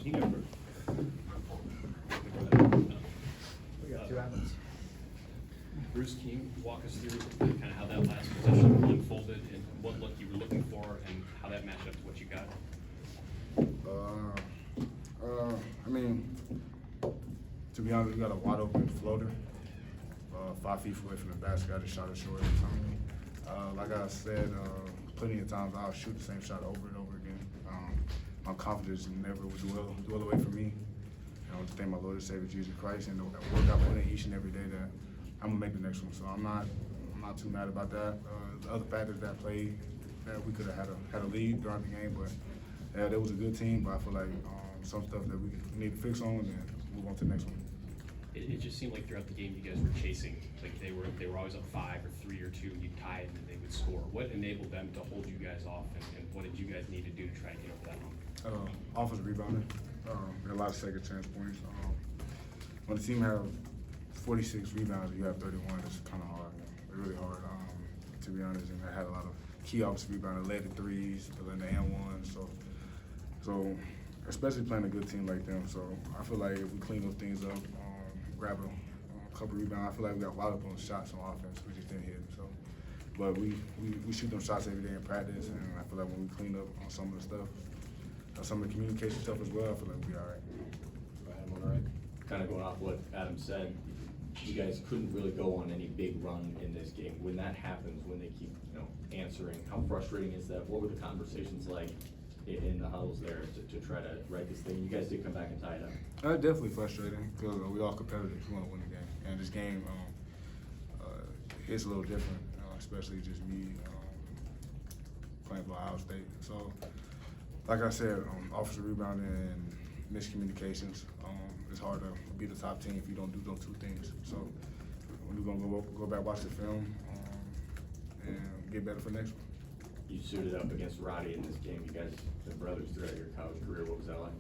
You go first. We got 2 outlets. Bruce, can you walk us through kind of how that last possession unfolded and what look you were looking for and how that matched up to what you got? I mean, to be honest, we got a wide open floater, 5 feet away from the basket. I just shot it short. Like I said, plenty of times I'll shoot the same shot over and over again. My confidence never will dwell away from me. I want to thank my Lord and Savior Jesus Christ and the work I put in each and every day that I'm gonna make the next one. So I'm not too mad about that. The other factors that played, that we could have had a lead throughout the game, but yeah, there was a good team. But I feel like some stuff that we need to fix on and then move on to the next one. It just seemed like throughout the game you guys were chasing, like they were always up 5 or 3 or 2, you tied and then they would score. What enabled them to hold you guys off, and what did you guys need to do to try to get over that hump? Offensive rebounding, a lot of second chance points. When the team have 46 rebounds, you have 31. It's kind of hard, really hard, to be honest. And I had a lot of key offensive rebounding, led the threes, led the and-1s. So especially playing a good team like them. So I feel like if we clean those things up, grab a couple rebounds, I feel like we got wide open shots on offense. We just didn't hit them. So, but we shoot them shots every day in practice, and I feel like when we clean up on some of the stuff, some of the communication stuff as well, I feel like we'll be all right. Adam, all right. Kind of going off what Adam said, you guys couldn't really go on any big run in this game. When that happens, when they keep answering, how frustrating is that? What were the conversations like in the huddles there to try to right this thing? You guys did come back and tie it up. Definitely frustrating because we all competitive. We want to win the game, and this game it's a little different, especially just me playing for Ohio State. So, like I said, offensive rebounding and miscommunications. It's hard to be the top team if you don't do those 2 things. So, we're gonna go back, watch the film, and get better for next one. You suited up against Roddy in this game. You guys been brothers throughout your college career. What was that like?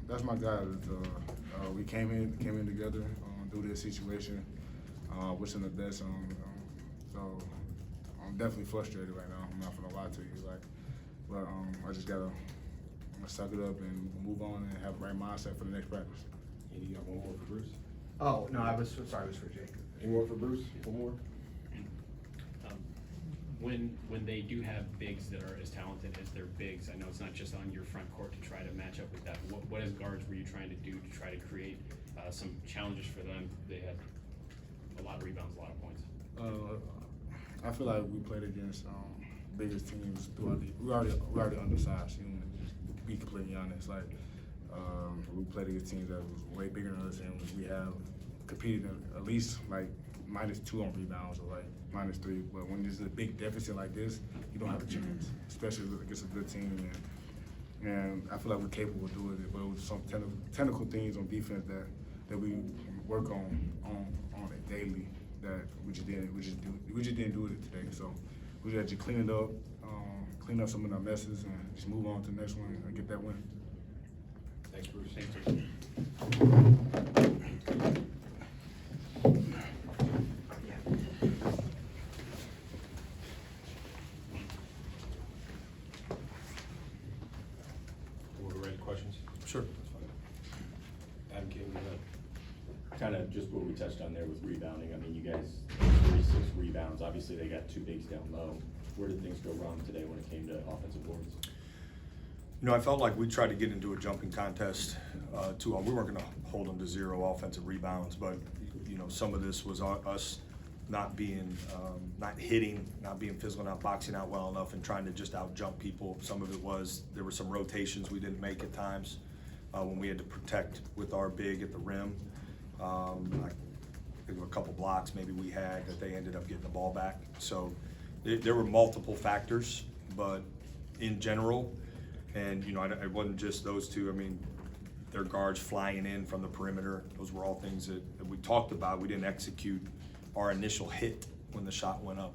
That's my guy. We came in together through this situation. Wish him the best. So I'm definitely frustrated right now. I'm not gonna lie to you. But I just gotta suck it up and move on and have the right mindset for the next practice. And you got one more for Bruce? Oh, no, I was sorry, it was for Jake. Any more for Bruce? One more? When they do have bigs that are as talented as their bigs, I know it's not just on your front court to try to match up with that. What as guards were you trying to do to try to create some challenges for them? They had a lot of rebounds, a lot of points. I feel like we played against biggest teams throughout the. We already undersized. You know, just be completely honest. Like we played against teams that was way bigger than us, and we have competed at least like -2 on rebounds or like -3. But when there's a big deficit like this, you don't have a chance, especially against a good team. And I feel like we're capable of doing it. But it was some technical things on defense that we work on it daily that we just didn't do it today. So we just had to clean it up, clean up some of our messes, and just move on to the next one and get that win. Thanks, Bruce. Thanks, Bruce. Board ready questions? Sure. That's fine. Adam, can you Kind of just what we touched on there with rebounding. I mean, you guys 36 rebounds. Obviously, they got 2 bigs down low. Where did things go wrong today when it came to offensive boards? I felt like we tried to get into a jumping contest. We weren't going to hold them to 0 offensive rebounds, but some of this was us not being, not hitting, not being physical, not boxing out well enough, and trying to just out jump people. Some of it was there were some rotations we didn't make at times when we had to protect with our big at the rim. I think a couple blocks maybe we had that they ended up getting the ball back. So there were multiple factors, but in general, and it wasn't just those 2. I mean, their guards flying in from the perimeter. Those were all things that we talked about. We didn't execute our initial hit when the shot went up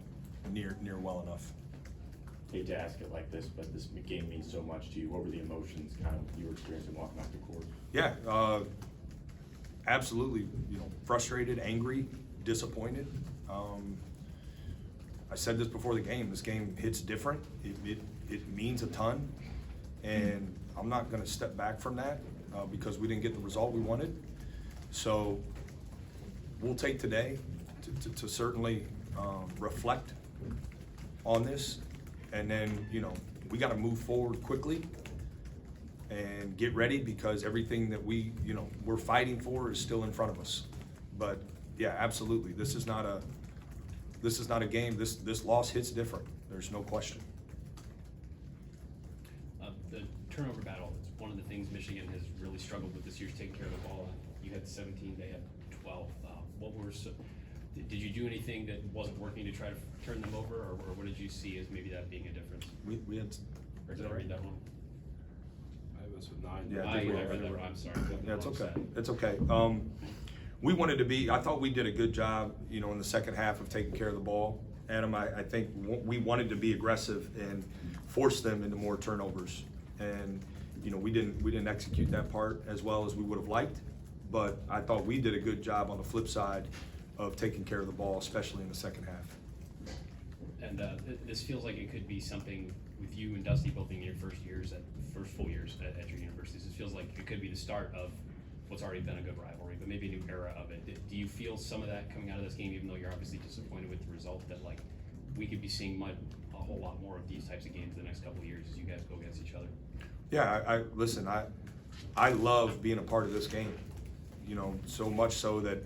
near well enough. Hate to ask it like this, but this game means so much to you. What were the emotions kind of you were experiencing walking off the court? Yeah, absolutely. Frustrated, angry, disappointed. I said this before the game. This game hits different. It means a ton, and I'm not gonna step back from that, because we didn't get the result we wanted. So we'll take today to certainly, reflect on this. And then, we gotta move forward quickly and get ready, because everything that we're fighting for is still in front of us. But yeah, absolutely, this is not a game, this loss hits different, there's no question. The turnover battle, it's one of the things Michigan has really struggled with this year, is taking care of the ball. You had 17, they had 12. Did you do anything that wasn't working to try to turn them over, or what did you see as maybe that being a difference? We had. Or did I read that one? I was with 9. Yeah, I read that wrong, I'm sorry. Yeah, it's okay, it's okay. We wanted to I thought we did a good job, in the second half of taking care of the ball. Adam, I think we wanted to be aggressive and force them into more turnovers. And, we didn't execute that part as well as we would have liked, but I thought we did a good job on the flip side of taking care of the ball, especially in the second half. And this feels like it could be something with you and Dusty both being your first full years at your universities. It feels like it could be the start of what's already been a good rivalry, but maybe a new era of it. Do you feel some of that coming out of this game, even though you're obviously disappointed with the result, that like we could be seeing a whole lot more of these types of games the next couple of years as you guys go against each other? Yeah, listen, I love being a part of this game, so much so that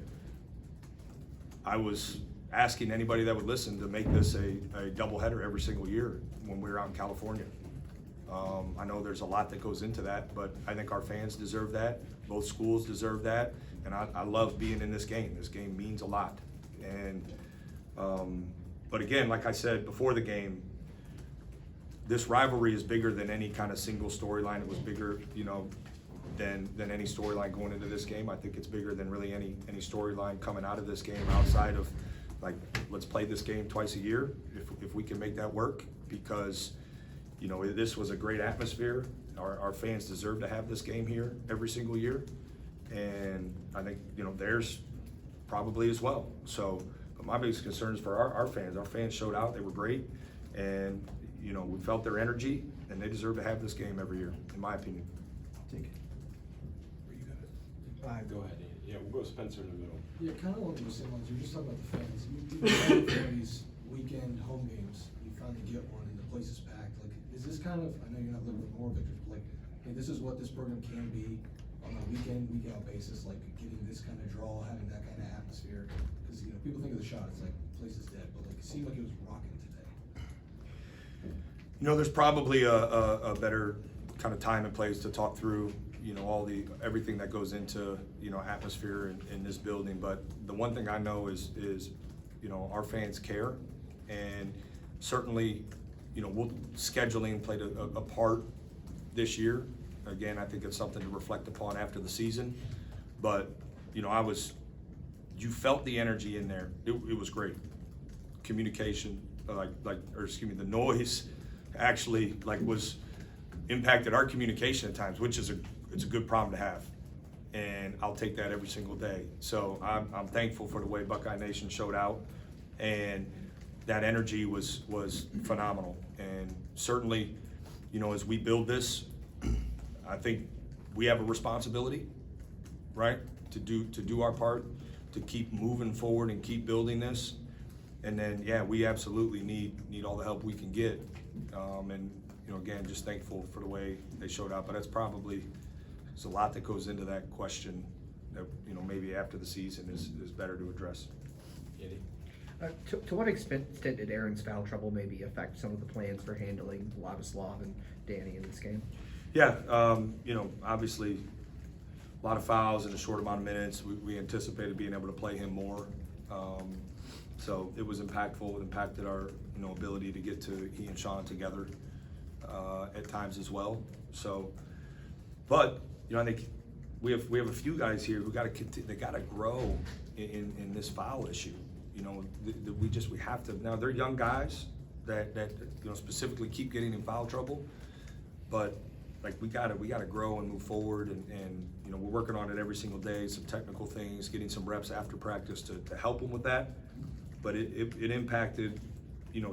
I was asking anybody that would listen to make this a doubleheader every single year when we're out in California. I know there's a lot that goes into that, but I think our fans deserve that. Both schools deserve that, and I love being in this game. This game means a lot. And but again, like I said before the game, this rivalry is bigger than any kind of single storyline. It was bigger, than any storyline going into this game. I think it's bigger than really any storyline coming out of this game outside of like, let's play this game twice a year if we can make that work, because this was a great atmosphere. Our fans deserve to have this game here every single year, and I think theirs probably as well. So, but my biggest concern is for our fans. Our fans showed out; they were great, and we felt their energy, and they deserve to have this game every year, in my opinion. Take it. Where you got it? Go ahead, Ian. Yeah, we'll go Spencer in the middle. Yeah, kind of along the same lines. You were just talking about the fans. You've been for these weekend home games. You finally get one, and the place is packed. Like, is this kind of? I know you're not looking for more victories, but like, hey, this is what this program can be on a weekend, week out basis. Like getting this kind of draw, having that kind of atmosphere. Because people think of the shot, it's like the place is dead, but like it seemed like it was rocking today. There's probably a better kind of time and place to talk through, everything that goes into, atmosphere in this building. But the one thing I know is, our fans care, and certainly, scheduling played a part this year. Again, I think it's something to reflect upon after the season. But, you felt the energy in there. It was great. Communication, the noise actually was impacted our communication at times, which is it's a good problem to have, and I'll take that every single day. So I'm thankful for the way Buckeye Nation showed out, and that energy was phenomenal. And certainly, as we build this, I think we have a responsibility, right, to do our part, to keep moving forward and keep building this. And then, yeah, we absolutely need all the help we can get. And again, just thankful for the way they showed up. But that's probably, there's a lot that goes into that question that maybe after the season is better to address. To what extent did Aaron's foul trouble maybe affect some of the plans for handling Ladislav and Danny in this game? Yeah, obviously a lot of fouls in a short amount of minutes. We anticipated being able to play him more. So it was impactful. It impacted our ability to get to he and Sean together at times as well. So, but I think we have a few guys here who they got to grow in this foul issue. We have to. Now they're young guys that specifically keep getting in foul trouble, but we gotta grow and move forward, and we're working on it every single day. Some technical things, getting some reps after practice to help them with that. But it impacted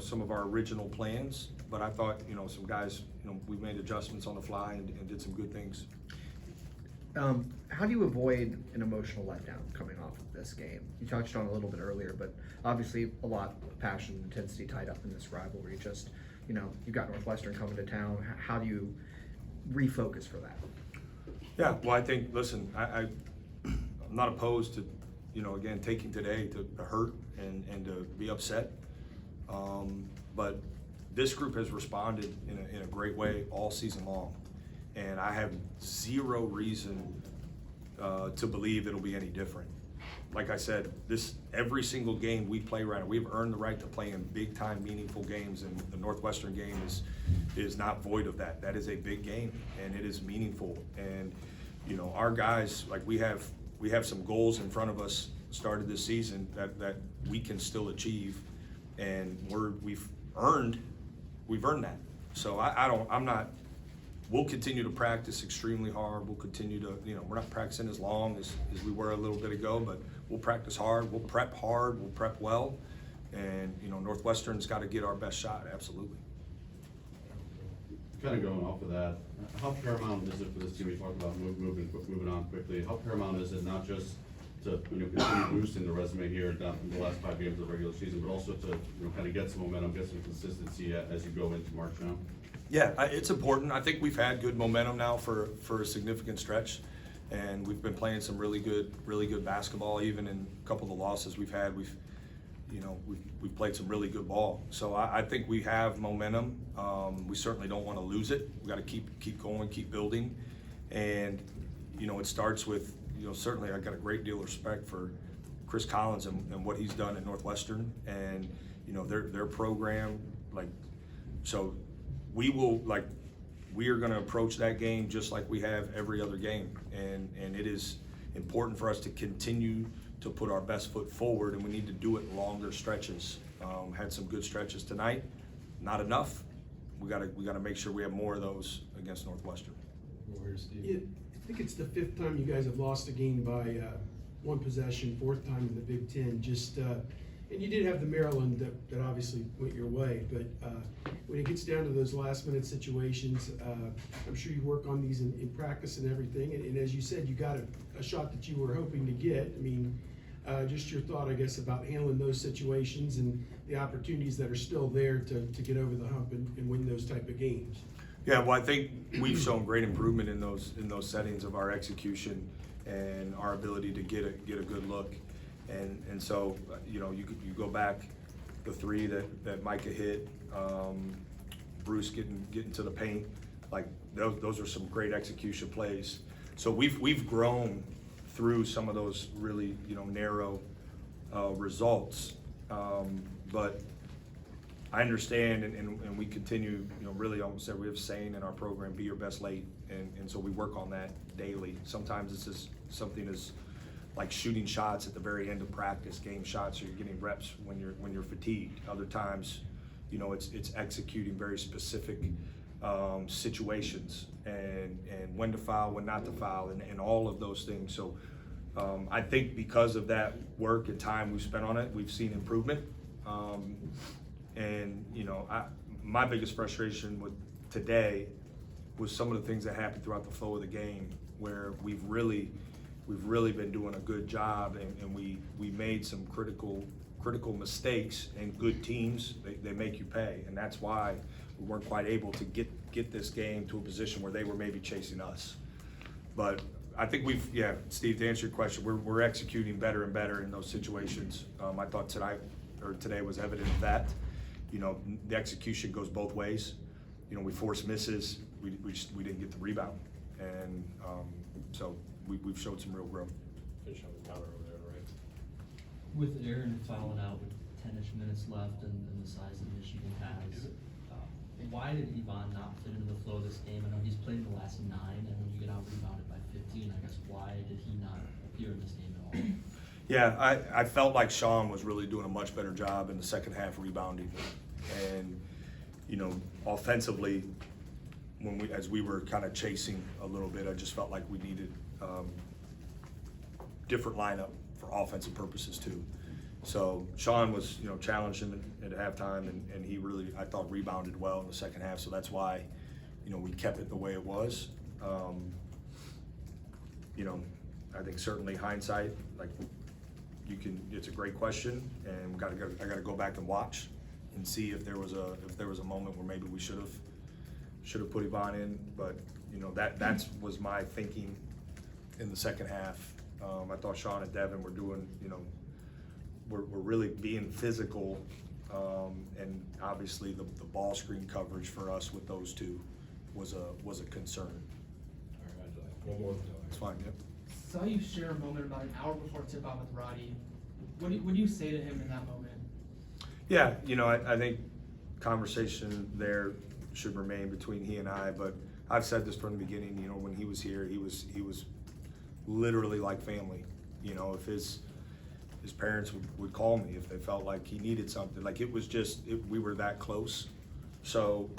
some of our original plans, but I thought, you know, some guys, you know, we made adjustments on the fly and did some good things. How do you avoid an emotional letdown coming off of this game? You touched on it a little bit earlier, but obviously a lot of passion and intensity tied up in this rivalry. Just, you know, you've got Northwestern coming to town. How do you refocus for that? Yeah, well, I think, listen, I'm not opposed to, you know, again, taking today to hurt and to be upset. But this group has responded in a great way all season long. And I have zero reason to believe it'll be any different. Like I said, every single game we play right now, we've earned the right to play in big time, meaningful games, and the Northwestern game is not void of that. That is a big game, and it is meaningful. And you know, our guys, like we have some goals in front of us started this season that we can still achieve, and we've earned that. So we'll continue to practice extremely hard. We'll continue to, you know, we're not practicing as long as we were a little bit ago, but we'll practice hard, we'll prep well, and, you know, Northwestern's got to get our best shot, absolutely. Kind of going off of that, how paramount is it for this team? We talked about moving on quickly. How paramount is it not just to, you know, continue boosting the resume here down in the last 5 games of the regular season, but also to, you know, kind of get some momentum, get some consistency as you go into March now? Yeah, it's important. I think we've had good momentum now for a significant stretch, and we've been playing some really good basketball. Even in a couple of the losses we've had, we've played some really good ball. So I think we have momentum. We certainly don't want to lose it. We got to keep going, keep building, and you know, it starts with, you know, certainly I got a great deal of respect for Chris Collins and what he's done at Northwestern, and you know, their program, like, so. We are going to approach that game just like we have every other game, and it is important for us to continue to put our best foot forward, and we need to do it in longer stretches. Had some good stretches tonight, not enough. We got to make sure we have more of those against Northwestern. I think it's the 5th time you guys have lost a game by 1 possession, 4th time in the Big Ten. And you did have the Maryland that obviously went your way, but when it gets down to those last minute situations, I'm sure you work on these in practice and everything. And as you said, you got a shot that you were hoping to get. I mean, just your thought, I guess, about handling those situations and the opportunities that are still there to get over the hump and win those type of games. Yeah, well, I think we've shown great improvement in those settings of our execution and our ability to get a good look. And so, you know, you go back, the 3 that Micah hit, Bruce getting to the paint, like those are some great execution plays. So we've grown through some of those really, you know, narrow results, but I understand, and we continue, you know, really almost said we have a saying in our program, be your best late, and so we work on that daily. Sometimes it's just something as like shooting shots at the very end of practice, game shots, or you're getting reps when you're fatigued. Other times, you know, it's executing very specific situations and when to foul, when not to foul, and all of those things. So I think because of that work and time we've spent on it, we've seen improvement. And you know, my biggest frustration with today was some of the things that happened throughout the flow of the game, where we've really been doing a good job, and we made some critical mistakes, and good teams, they make you pay, and that's why we weren't quite able to get this game to a position where they were maybe chasing us. But I think Steve, to answer your question, we're executing better and better in those situations. I thought today was evident of that. You know, the execution goes both ways. You know, we force misses, we didn't get the rebound, and so we've showed some real growth. Finish on the counter over there, right? With Aaron fouling out with 10-ish minutes left and the size that Michigan has, why did Yvonne not fit into the flow of this game? I know he's played in the last 9, and when you get out rebounded by 15, I guess why did he not appear in this game at all? Yeah, I felt like Sean was really doing a much better job in the second half rebounding, and you know, offensively, as we were kind of chasing a little bit, I just felt like we needed different lineup for offensive purposes too. So Sean was, you know, challenged him at halftime, and he really, I thought, rebounded well in the second half. So that's why, you know, we kept it the way it was. You know, I think certainly hindsight, like, it's a great question, and I gotta go back and watch and see if there was a moment where maybe we should have put Yvonne in. But, you know, that's was my thinking in the second half. I thought Sean and Devin were doing, you know, we're really being physical, and obviously the ball screen coverage for us with those two was a concern. All right, one more. It's fine, yep. Saw you share a moment about an hour before tip-off with Roddy. What do you say to him in that moment? Yeah, you know, I think conversation there should remain between he and I, but I've said this from the beginning, you know, when he was here, he was literally like family. You know, if his parents would call me if they felt like he needed something, like it was just, we were that close. So,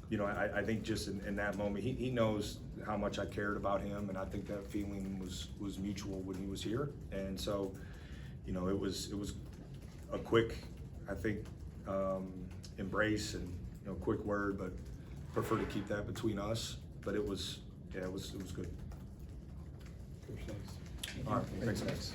you know, I think just in that moment, he knows how much I cared about him, and I think that feeling was mutual when he was here. And so, you know, it was a quick, I think, embrace and, you know, quick word, but prefer to keep that between us. But it was good. Coach, thanks. All right, thanks.